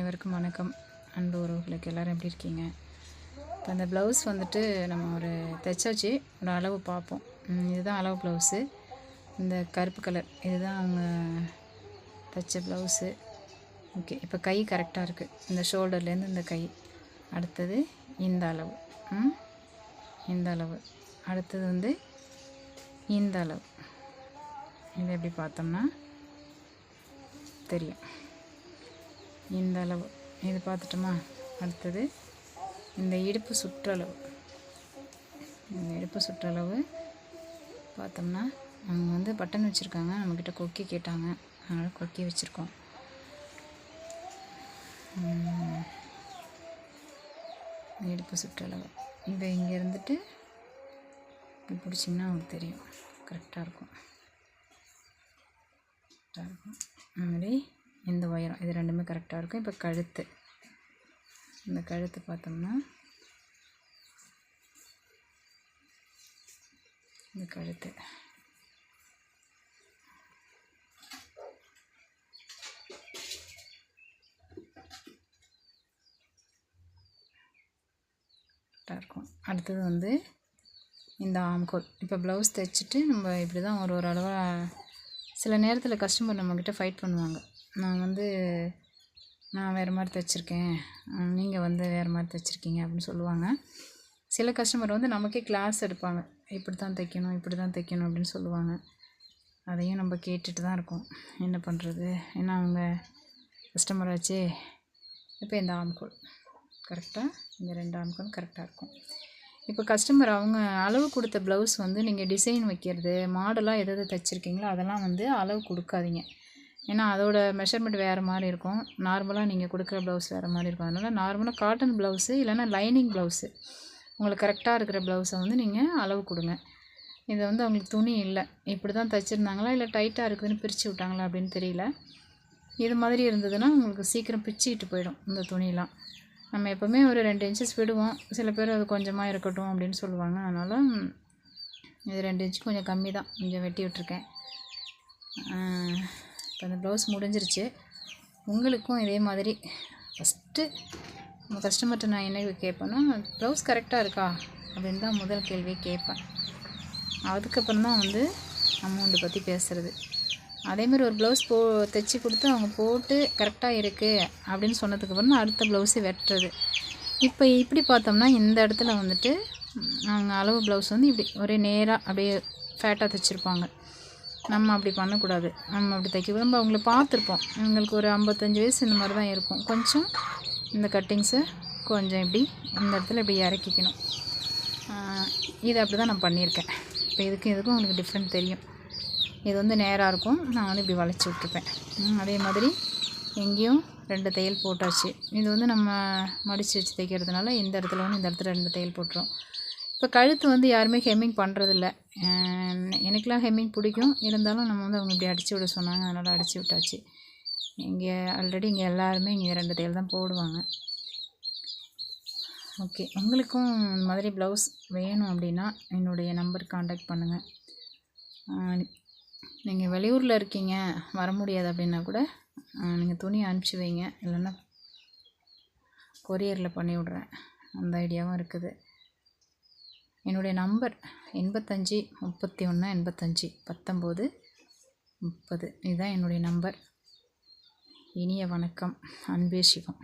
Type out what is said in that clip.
அனைவருக்கும் வணக்கம். அன்பு உறவுகளுக்கு எல்லோரும் எப்படி இருக்கீங்க? இப்போ அந்த ப்ளவுஸ் வந்துட்டு நம்ம ஒரு தைச்சாச்சு, ஒரு அளவு பார்ப்போம். இதுதான் அளவு ப்ளவுஸு. இந்த கருப்பு கலர் இதுதான் அவங்க தைச்ச ப்ளவுஸு. ஓகே, இப்போ கை கரெக்டாக இருக்குது. இந்த ஷோல்டர்லேருந்து இந்த கை. அடுத்தது இந்த அளவு, இந்த அளவு. அடுத்தது வந்து இந்த அளவு. இதை எப்படி பார்த்தோம்னா தெரியும். இந்த அளவு இது பார்த்துட்டோமா? அடுத்தது இந்த இடுப்பு சுற்றளவு. இந்த இடுப்பு சுற்றளவு பார்த்தோம்னா அவங்க வந்து பட்டன் வச்சுருக்காங்க, நம்மக்கிட்ட கொக்கி கேட்டாங்க, அதனால் கொக்கி வச்சுருக்கோம். இடுப்பு சுற்றளவு இதை இங்கே இருந்துட்டு இப்படி பிடிச்சிங்கன்னா அவங்களுக்கு தெரியும், கரெக்டாக இருக்கும். அதுமாதிரி இந்த உயரம் இது ரெண்டுமே கரெக்டாக இருக்கும். இப்போ கழுத்து, இந்த கழுத்து பார்த்தோம்னா இந்த கழுத்து கரெக்டாக இருக்கும். அடுத்தது வந்து இந்த ஆம்கோல். இப்போ ப்ளவுஸ் தைச்சிட்டு நம்ம இப்படி தான் ஒரு ஒரு அளவாக. சில நேரத்தில் கஸ்டமர் நம்மக்கிட்ட ஃபைட் பண்ணுவாங்க, நான் வேறு மாதிரி தைச்சிருக்கேன், நீங்கள் வந்து வேறு மாதிரி தைச்சிருக்கீங்க அப்படின்னு சொல்லுவாங்க. சில கஸ்டமர் வந்து நமக்கே கிளாஸ் எடுப்பாங்க, இப்படி தான் தைக்கணும், இப்படி தான் தைக்கணும் அப்படின்னு சொல்லுவாங்க. அதையும் நம்ம கேட்டுட்டு தான் இருக்கோம். என்ன பண்ணுறது, ஏன்னா அவங்க கஸ்டமர் ஆச்சே. இப்போ இந்த ஆம்கோல் கரெக்டாக, இந்த 2 ஆம்கோல் கரெக்டாக இருக்கும். இப்போ கஸ்டமர் அவங்க அளவு கொடுத்த ப்ளவுஸ் வந்து நீங்கள் டிசைன் வைக்கிறது, மாடலாக எது தைச்சிருக்கீங்களோ அதெல்லாம் வந்து அளவு கொடுக்காதீங்க. ஏன்னா அதோட மெஷர்மெண்ட் வேறு மாதிரி இருக்கும். நார்மலாக நீங்கள் கொடுக்குற ப்ளவுஸ் வேறு மாதிரி இருக்கும். அதனால் நார்மலாக காட்டன் ப்ளவுஸு இல்லைனா லைனிங் ப்ளவுஸு உங்களுக்கு கரெக்டாக இருக்கிற ப்ளவுஸை வந்து நீங்கள் அளவு கொடுங்க. இதை வந்து அவங்களுக்கு துணி இல்லை, இப்படி தான் தைச்சிருந்தாங்களா இல்லை டைட்டாக இருக்குதுன்னு பிரித்து விட்டாங்களா அப்படின்னு தெரியல. இது மாதிரி இருந்ததுன்னா உங்களுக்கு சீக்கிரம் பிச்சுக்கிட்டு போயிடும் இந்த துணியெலாம். நம்ம எப்போவுமே ஒரு 2 இன்ச்சஸ் விடுவோம். சில பேர் அது கொஞ்சமாக இருக்கட்டும் அப்படின்னு சொல்லுவாங்க. அதனால் இது 2 இன்ச்சு கொஞ்சம் கம்மி தான், கொஞ்சம் வெட்டி விட்டுருக்கேன். இப்போ அந்த ப்ளவுஸ் முடிஞ்சிருச்சு. உங்களுக்கும் இதே மாதிரி ஃபஸ்ட்டு நம்ம கஸ்டமர்கிட்ட நான் என்ன கேட்பேன்னா, ப்ளவுஸ் கரெக்டாக இருக்கா அப்படின்னு தான் முதல் கேள்வியை கேட்பேன். அதுக்கப்புறம் தான் வந்து அமௌண்ட்டு பற்றி பேசுகிறது. அதேமாதிரி ஒரு ப்ளவுஸ் தைச்சி கொடுத்து அவங்க போட்டு கரெக்டாக இருக்குது அப்படின்னு சொன்னதுக்கப்புறம் தான் அடுத்த ப்ளவுஸு வெட்டுறது. இப்போ இப்படி பார்த்தோம்னா இந்த இடத்துல வந்துட்டு அவங்க அளவு ப்ளவுஸ் வந்து இப்படி ஒரே நேராக அப்படியே ஃபேட்டாக தைச்சிருப்பாங்க. நம்ம அப்படி பண்ணக்கூடாது. நம்ம அப்படி தைக்க நம்ம அவங்கள பார்த்துருப்போம். இவங்களுக்கு ஒரு 55 வயசு இந்த மாதிரி தான் இருக்கும். கொஞ்சம் இந்த கட்டிங்ஸை கொஞ்சம் இப்படி இந்த இடத்துல இப்படி இறக்கிக்கணும். இதை அப்படி தான் நான் பண்ணியிருக்கேன். இப்போ இதுக்கும் உங்களுக்கு டிஃப்ரெண்ட் தெரியும். இது வந்து நேராக இருக்கும், நான் வந்து இப்படி வளைச்சி விட்டுருப்பேன். அதே மாதிரி எங்கேயும் 2 தையல் போட்டாச்சு. இது வந்து நம்ம மடித்து வச்சு தைக்கிறதுனால இந்த இடத்துல ஒன்று, இந்த இடத்துல 2 தையல் போட்டுரும். இப்போ கழுத்து வந்து யாருமே ஹெம்மிங் பண்ணுறதில்ல. எனக்கெலாம் ஹெம்மிங் பிடிக்கும், இருந்தாலும் நம்ம வந்து அவங்க இப்படி அடித்து விட சொன்னாங்க, அதனால் அடித்து விட்டாச்சு. ஆல்ரெடி இங்கே எல்லாருமே இங்கே 2 தையல் தான் போடுவாங்க. ஓகே, உங்களுக்கும் இந்த மாதிரி ப்ளவுஸ் வேணும் அப்படின்னா என்னுடைய நம்பருக்கு காண்டாக்ட் பண்ணுங்கள். நீங்கள் வெளியூரில் இருக்கீங்க, வர முடியாது அப்படின்னா கூட நீங்கள் துணி அனுப்பிச்சி வைங்க, இல்லைன்னா கொரியரில் பண்ணி விட்றேன், அந்த ஐடியாவும் இருக்குது. என்னுடைய நம்பர் 85 31 85 19 30. இதுதான் என்னுடைய நம்பர். இனிய வணக்கம். அன்பே சிவம்.